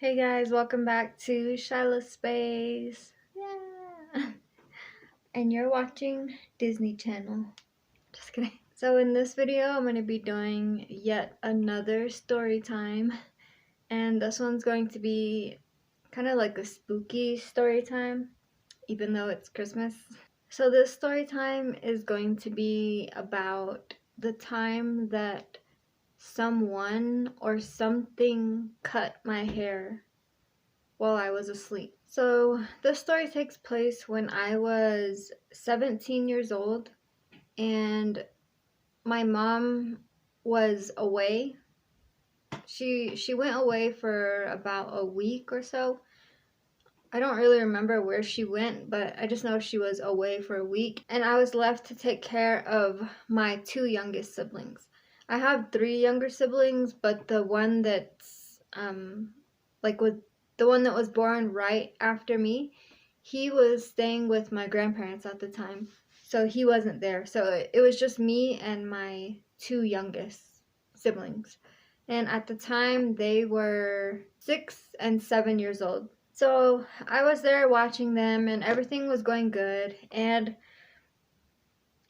Hey guys, welcome back to Shiloh Space. Yeah. And you're watching Disney Channel. Just kidding. So in this video, I'm going to be doing yet another story time. And this one's going to be kind of like a spooky story time, even though it's Christmas. So this story time is going to be about the time that someone or something cut my hair while I was asleep. So this story takes place when I was 17 years old and my mom was away. She went away for about a week or so. I don't really remember where she went, but I just know she was away for a week and I was left to take care of my two youngest siblings. I have three younger siblings, but the one that's with the one that was born right after me, he was staying with my grandparents at the time, so he wasn't there. So it was just me and my two youngest siblings. And at the time, they were 6 and 7 years old. So I was there watching them, and everything was going good. And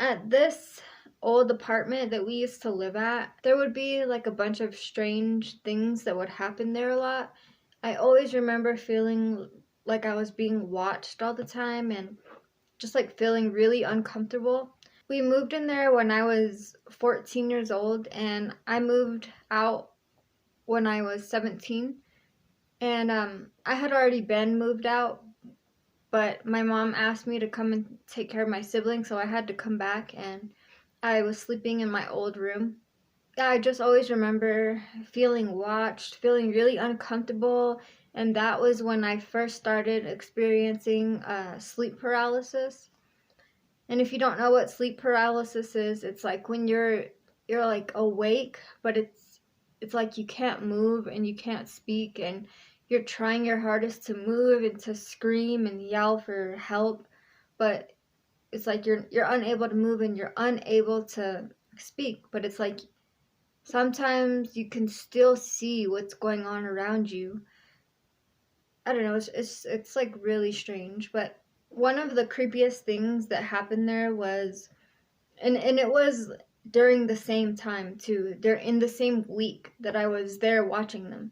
at this old apartment that we used to live at, there would be like a bunch of strange things that would happen there a lot. I always remember feeling like I was being watched all the time and just like feeling really uncomfortable. We moved in there when I was 14 years old and I moved out when I was 17. And I had already been moved out, but my mom asked me to come and take care of my siblings, so I had to come back and I was sleeping in my old room. I just always remember feeling watched, feeling really uncomfortable, and that was when I first started experiencing sleep paralysis. And if you don't know what sleep paralysis is, it's like when you're like awake, but it's like you can't move and you can't speak and you're trying your hardest to move and to scream and yell for help, but it's like you're unable to move and you're unable to speak, but it's like sometimes you can still see what's going on around you. I don't know, it's like really strange, but one of the creepiest things that happened there was and it was during the same time too. They're in the same week that I was there watching them.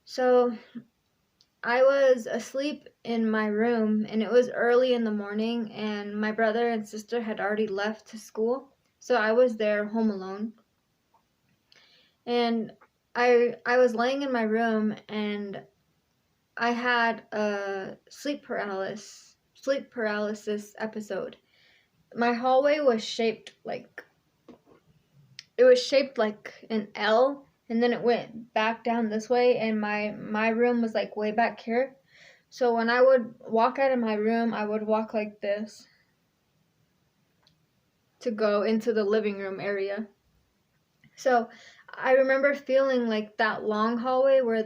So I was asleep in my room and it was early in the morning and my brother and sister had already left to school. So I was there home alone. And I was laying in my room and I had a sleep paralysis episode. My hallway was shaped like an L, and then it went back down this way, and my room was like way back here. So when I would walk out of my room, I would walk like this to go into the living room area. So I remember feeling like that long hallway where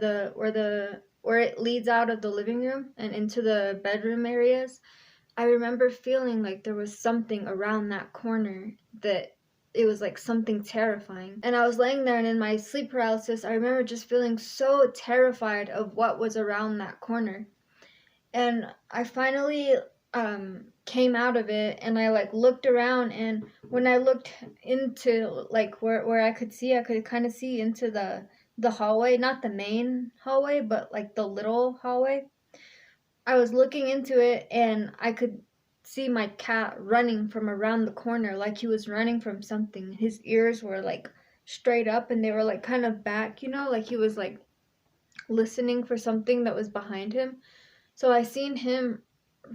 it leads out of the living room and into the bedroom areas. I remember feeling like there was something around that corner, that it was like something terrifying. And I was laying there and in my sleep paralysis, I remember just feeling so terrified of what was around that corner. And I finally came out of it and I like looked around, and when I looked into like where I could see, I could kind of see into the hallway, not the main hallway, but like the little hallway. I was looking into it and I could see my cat running from around the corner like he was running from something. His ears were like straight up and they were like kind of back, like he was like listening for something that was behind him. So I seen him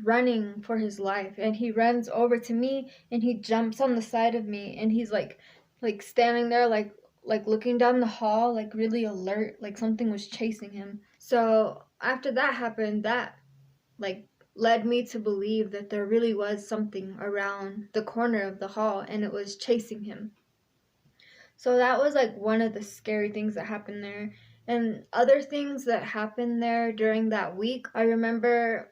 running for his life and he runs over to me and he jumps on the side of me and he's like standing there like looking down the hall like really alert, like something was chasing him. So after that happened, that like led me to believe that there really was something around the corner of the hall and it was chasing him. So that was like one of the scary things that happened there. And other things that happened there during that week, I remember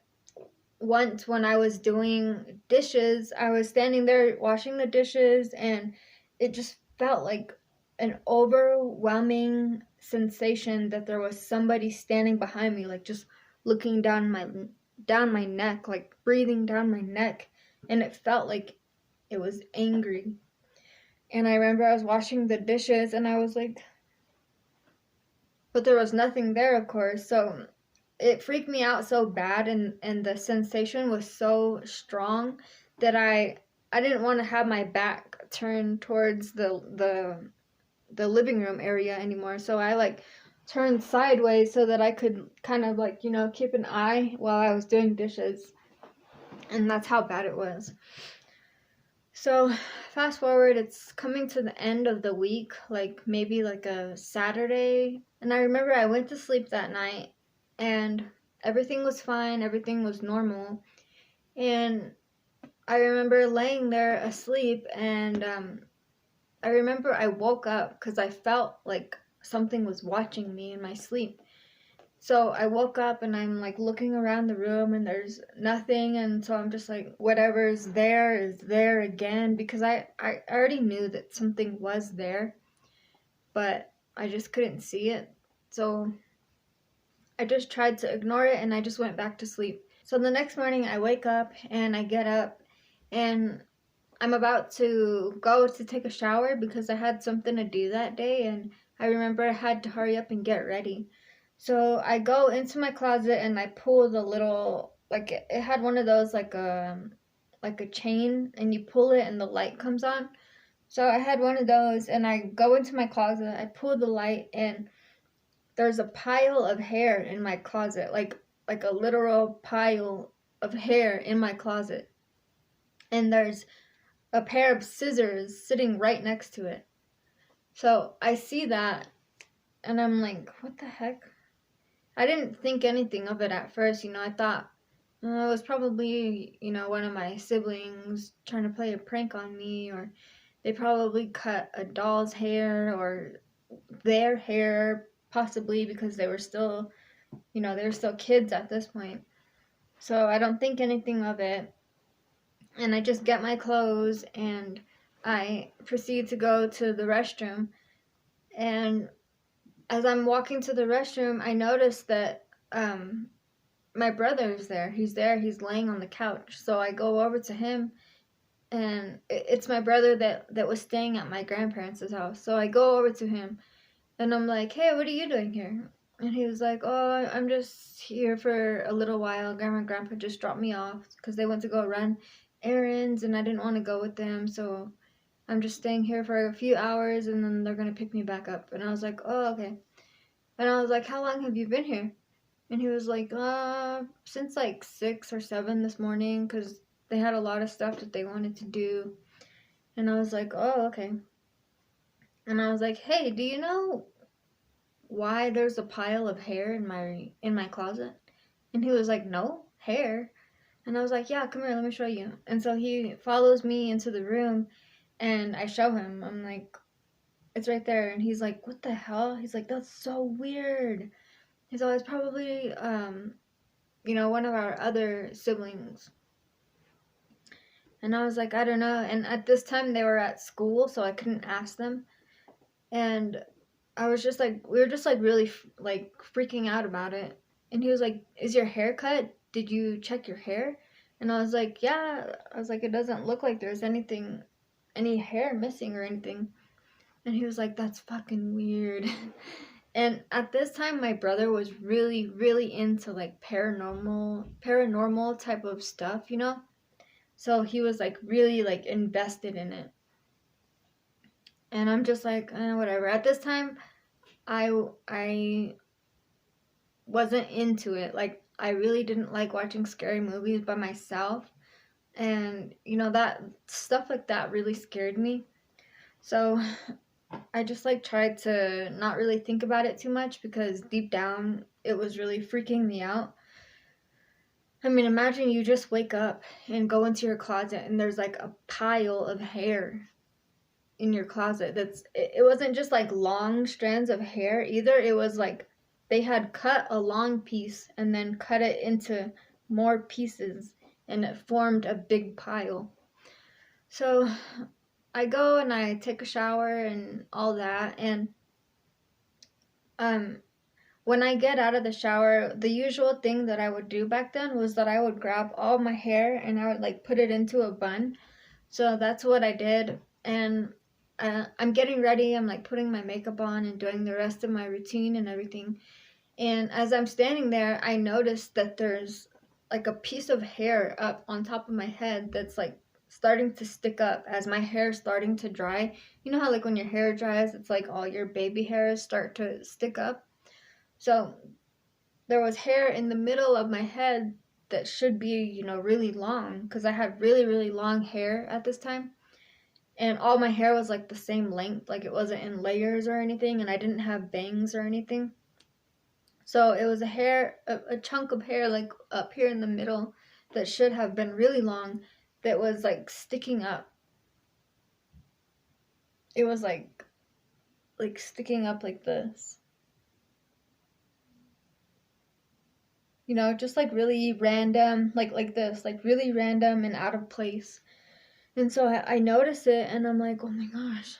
once when I was doing dishes, I was standing there washing the dishes and it just felt like an overwhelming sensation that there was somebody standing behind me, like just looking down my neck, like breathing down my neck, and it felt like it was angry. And I remember I was washing the dishes and I was like, but there was nothing there, of course. So it freaked me out so bad, and the sensation was so strong that I didn't want to have my back turned towards the living room area anymore. So I like turned sideways so that I could kind of like, keep an eye while I was doing dishes. And that's how bad it was. So fast forward, it's coming to the end of the week, like maybe like a Saturday. And I remember I went to sleep that night and everything was fine, everything was normal. And I remember laying there asleep, and I remember I woke up because I felt like something was watching me in my sleep. So I woke up and I'm like looking around the room and there's nothing, and so I'm just like, whatever is there again, because I already knew that something was there, but I just couldn't see it. So I just tried to ignore it and I just went back to sleep. So the next morning I wake up and I get up and I'm about to go to take a shower because I had something to do that day, and I remember I had to hurry up and get ready. So I go into my closet and I pull the little, like it had one of those like a chain, and you pull it and the light comes on. So I had one of those and I go into my closet, I pull the light, and there's a pile of hair in my closet, like a literal pile of hair in my closet. And there's a pair of scissors sitting right next to it. So I see that and I'm like, what the heck? I didn't think anything of it at first, I thought it was probably, one of my siblings trying to play a prank on me, or they probably cut a doll's hair or their hair, possibly because they were still, they were still kids at this point. So I don't think anything of it. And I just get my clothes and I proceed to go to the restroom. And as I'm walking to the restroom, I notice that my brother's there. He's there. He's laying on the couch. So I go over to him, and it's my brother that was staying at my grandparents' house. So I go over to him, and I'm like, hey, what are you doing here? And he was like, oh, I'm just here for a little while. Grandma and Grandpa just dropped me off because they went to go run errands, and I didn't want to go with them. So I'm just staying here for a few hours, and then they're going to pick me back up. And I was like, oh, okay. And I was like, how long have you been here? And he was like, since like 6 or 7 this morning, because they had a lot of stuff that they wanted to do. And I was like, oh, okay. And I was like, hey, do you know why there's a pile of hair in my closet? And he was like, no, hair. And I was like, yeah, come here, let me show you. And so he follows me into the room, and I show him. I'm like, it's right there. And he's like, what the hell? He's like, that's so weird. He's always probably, one of our other siblings. And I was like, I don't know. And at this time they were at school, so I couldn't ask them. And I was just like, we were just like really like freaking out about it. And he was like, is your hair cut? Did you check your hair? And I was like, yeah. I was like, it doesn't look like there's any hair missing or anything. And he was like, that's fucking weird. And at this time, my brother was really, really into like paranormal type of stuff, So he was like really like invested in it. And I'm just like, whatever. At this time, I wasn't into it. Like, I really didn't like watching scary movies by myself. And, that stuff like that really scared me. So I just like tried to not really think about it too much, because deep down it was really freaking me out. I mean, imagine you just wake up and go into your closet and there's like a pile of hair in your closet. It wasn't just like long strands of hair either. It was like they had cut a long piece and then cut it into more pieces, and it formed a big pile. So I go and I take a shower and all that, and When I get out of the shower, the usual thing that I would do back then was that I would grab all my hair and I would like put it into a bun. So that's what I did. And I'm getting ready. I'm like putting my makeup on and doing the rest of my routine and everything. And as I'm standing there, I noticed that there's like a piece of hair up on top of my head that's like starting to stick up as my hair is starting to dry. You know how like when your hair dries, it's like all your baby hairs start to stick up? So there was hair in the middle of my head that should be, really long because I had really, really long hair at this time. And all my hair was like the same length, like it wasn't in layers or anything, and I didn't have bangs or anything. So it was a chunk of hair like up here in the middle that should have been really long that was like sticking up. It was like sticking up like this. Just like really random, like this, like really random and out of place. And so I noticed it and I'm like, oh my gosh.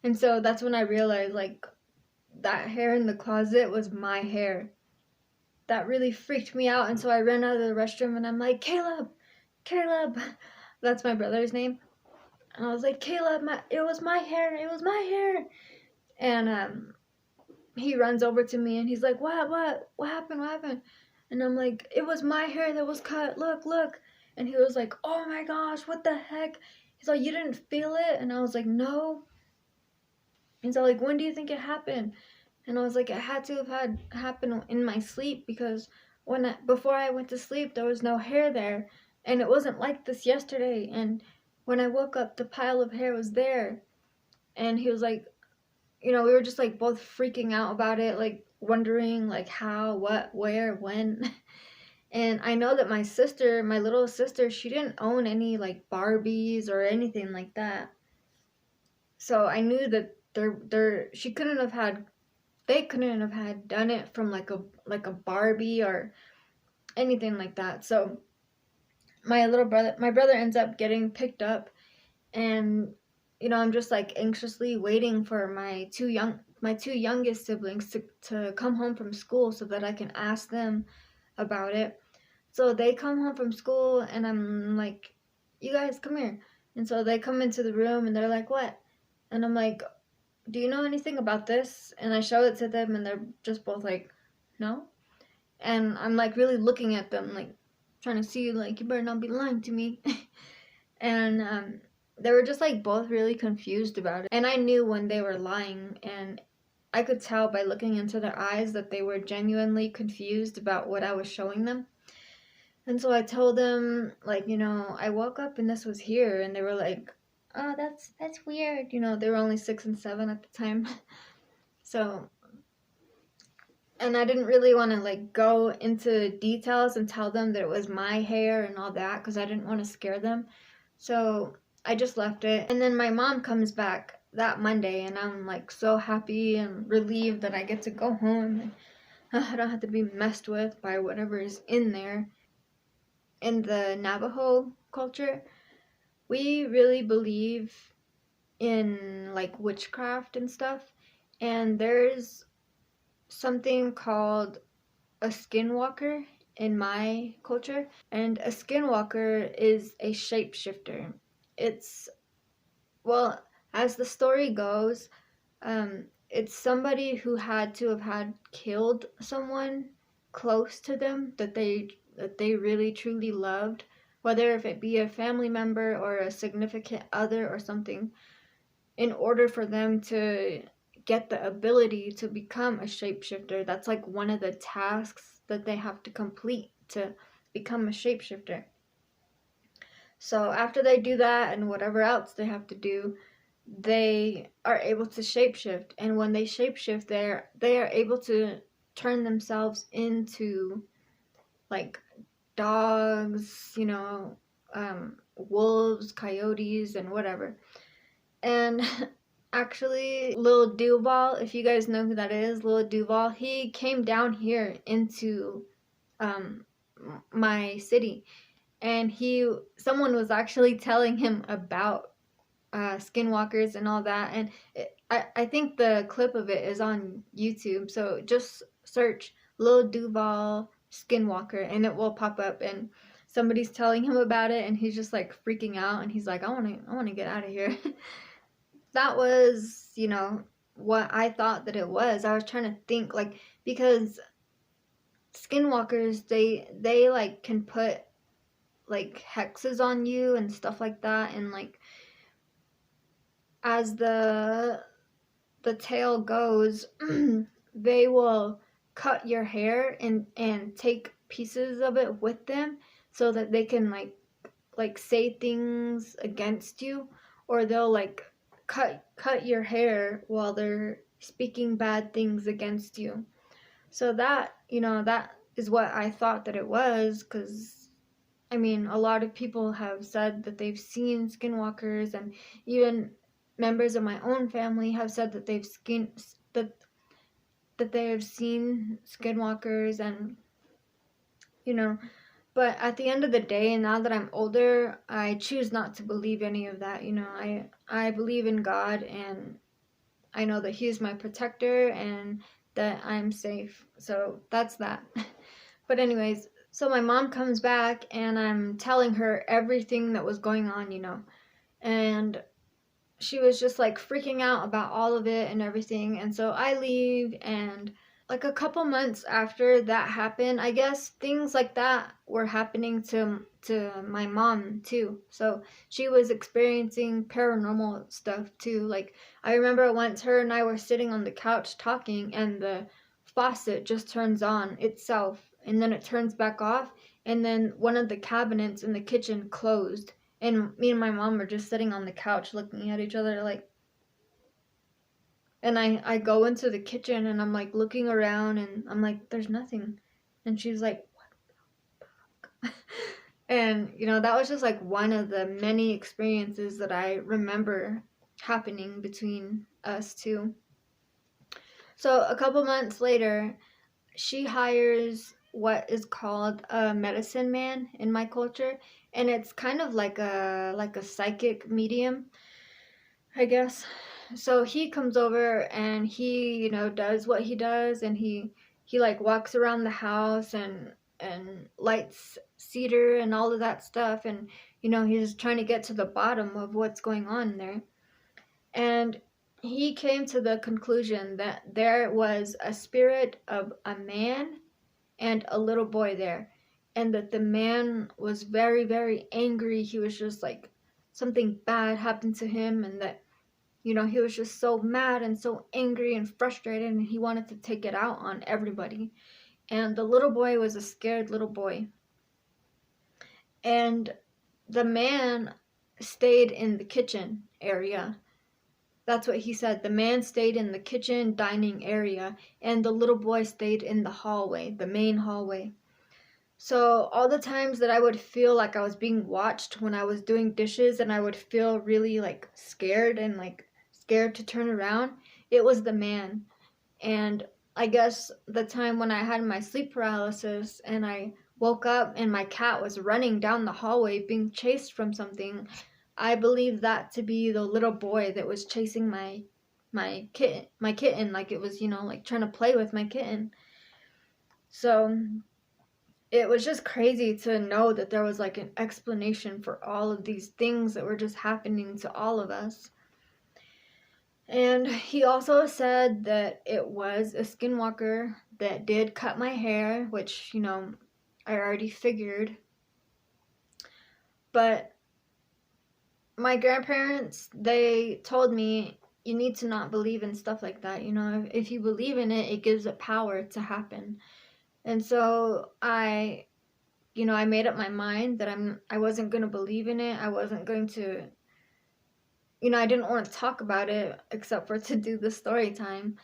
And so that's when I realized like that hair in the closet was my hair. That really freaked me out. And so I ran out of the restroom and I'm like, Caleb. That's my brother's name. And I was like, Caleb, it was my hair. And he runs over to me and he's like, what happened? And I'm like, it was my hair that was cut, look. And he was like, oh my gosh, what the heck? He's like, you didn't feel it? And I was like, no. He's like, when do you think it happened? And I was like, it had to have happened in my sleep because before I went to sleep, there was no hair there. And it wasn't like this yesterday. And when I woke up, the pile of hair was there. And he was like, we were just like both freaking out about it, like wondering like how, what, where, when. And I know that my little sister, she didn't own any like Barbies or anything like that. So I knew that they couldn't have had done it from like a Barbie or anything like that. So my brother ends up getting picked up, and I'm just like anxiously waiting for my two youngest siblings to come home from school so that I can ask them about it. So they come home from school and I'm like, you guys come here. And so they come into the room and they're like, what? And I'm like, do you know anything about this? And I show it to them and they're just both like, no. And I'm like really looking at them like trying to see like, you better not be lying to me. And they were just like both really confused about it. And I knew when they were lying, and I could tell by looking into their eyes that they were genuinely confused about what I was showing them. And so I told them, like, I woke up and this was here. And they were like, oh, that's weird. They were only 6 and 7 at the time. So, and I didn't really want to like go into details and tell them that it was my hair and all that because I didn't want to scare them. So I just left it. And then my mom comes back that Monday and I'm like so happy and relieved that I get to go home and I don't have to be messed with by whatever is in there. In the Navajo culture, we really believe in like witchcraft and stuff. And there's something called a skinwalker in my culture. And a skinwalker is a shapeshifter. It's, well, as the story goes, it's somebody who had to have had killed someone close to them that they really truly loved, whether if it be a family member or a significant other or something, in order for them to get the ability to become a shapeshifter. That's like one of the tasks that they have to complete to become a shapeshifter. So after they do that and whatever else they have to do, they are able to shapeshift. And when they shapeshift, they are able to turn themselves into like dogs, wolves, coyotes, and whatever. And actually, Lil Duval, if you guys know who that is, Lil Duval, he came down here into my city, and someone was actually telling him about skinwalkers and all that. And I think the clip of it is on YouTube. So just search Lil Duval skinwalker and it will pop up. And somebody's telling him about it, and he's just like freaking out. And he's like, I want to get out of here. That was, what I thought that it was. I was trying to think, like, because skinwalkers, they like can put like hexes on you and stuff like that, and like as the tale goes, they will cut your hair and take pieces of it with them so that they can like say things against you, or they'll like cut your hair while they're speaking bad things against you. So that, that is what I thought that it was, because I mean, a lot of people have said that they've seen skinwalkers, and even members of my own family have said that that they have seen skinwalkers, and but at the end of the day, now that I'm older, I choose not to believe any of that. I believe in God, and I know that He's my protector and that I'm safe. So that's that. But anyways, so my mom comes back and I'm telling her everything that was going on, and she was just like freaking out about all of it and everything. And so I leave, and like a couple months after that happened, I guess things like that were happening to my mom too. So she was experiencing paranormal stuff too. Like I remember once her and I were sitting on the couch talking, and the faucet just turns on itself, and then it turns back off, and then one of the cabinets in the kitchen closed, and me and my mom were just sitting on the couch looking at each other like. And I go into the kitchen and I'm like looking around, and I'm like, there's nothing. And she's like, what? And that was just like one of the many experiences that I remember happening between us two. So a couple months later, she hires what is called a medicine man in my culture, and it's kind of like a psychic medium, I guess. So he comes over and he, does what he does, and he like walks around the house and lights cedar and all of that stuff, and he's trying to get to the bottom of what's going on there. And he came to the conclusion that there was a spirit of a man and a little boy there, and that the man was very, very angry. He was just like, something bad happened to him, and that he was just so mad and so angry and frustrated, and he wanted to take it out on everybody. And the little boy was a scared little boy. And the man stayed in the kitchen area. That's what he said. The man stayed in the kitchen dining area, and the little boy stayed in the hallway, the main hallway. So all the times that I would feel like I was being watched when I was doing dishes, and I would feel really like scared and like scared to turn around, it was the man. And I guess the time when I had my sleep paralysis and I woke up and my cat was running down the hallway being chased from something, I believe that to be the little boy that was chasing my kitten, like it was, like trying to play with my kitten. So it was just crazy to know that there was like an explanation for all of these things that were just happening to all of us. And he also said that it was a skinwalker that did cut my hair, which, I already figured. But my grandparents, they told me, you need to not believe in stuff like that. If you believe in it, it gives it power to happen. And so I made up my mind that I wasn't going to believe in it. I wasn't going to, I didn't want to talk about it except for to do the story time.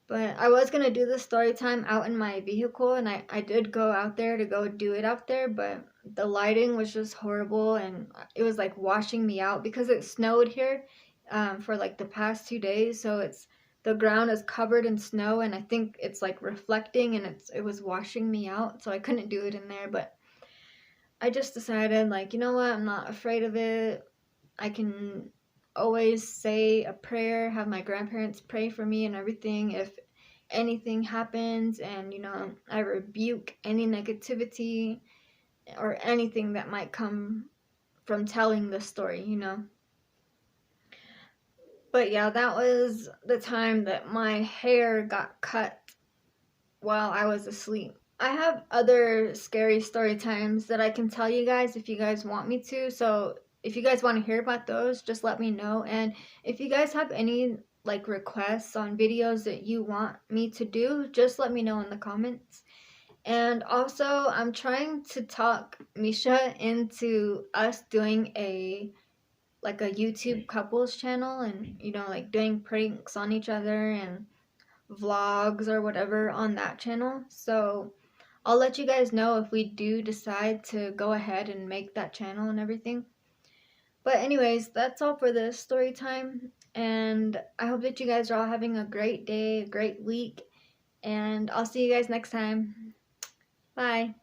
But I was going to do the story time out in my vehicle, and I did go out there to go do it out there, but the lighting was just horrible, and it was like washing me out because it snowed here for like the past 2 days. So the ground is covered in snow, and I think it's like reflecting, and it was washing me out, so I couldn't do it in there. But I just decided, like, you know what, I'm not afraid of it. I can always say a prayer, have my grandparents pray for me and everything if anything happens, and you know, I rebuke any negativity or anything that might come from telling the story, you know. But yeah, that was the time that my hair got cut while I was asleep. I have other scary story times that I can tell you guys if you guys want me to. So if you guys want to hear about those, just let me know. And if you guys have any like requests on videos that you want me to do, just let me know in the comments. And also, I'm trying to talk Misha into us doing a YouTube couples channel, and you know, like doing pranks on each other and vlogs or whatever on that channel. So I'll let you guys know if we do decide to go ahead and make that channel and everything. But anyways, that's all for this story time, and I hope that you guys are all having a great day, a great week, and I'll see you guys next time. Bye.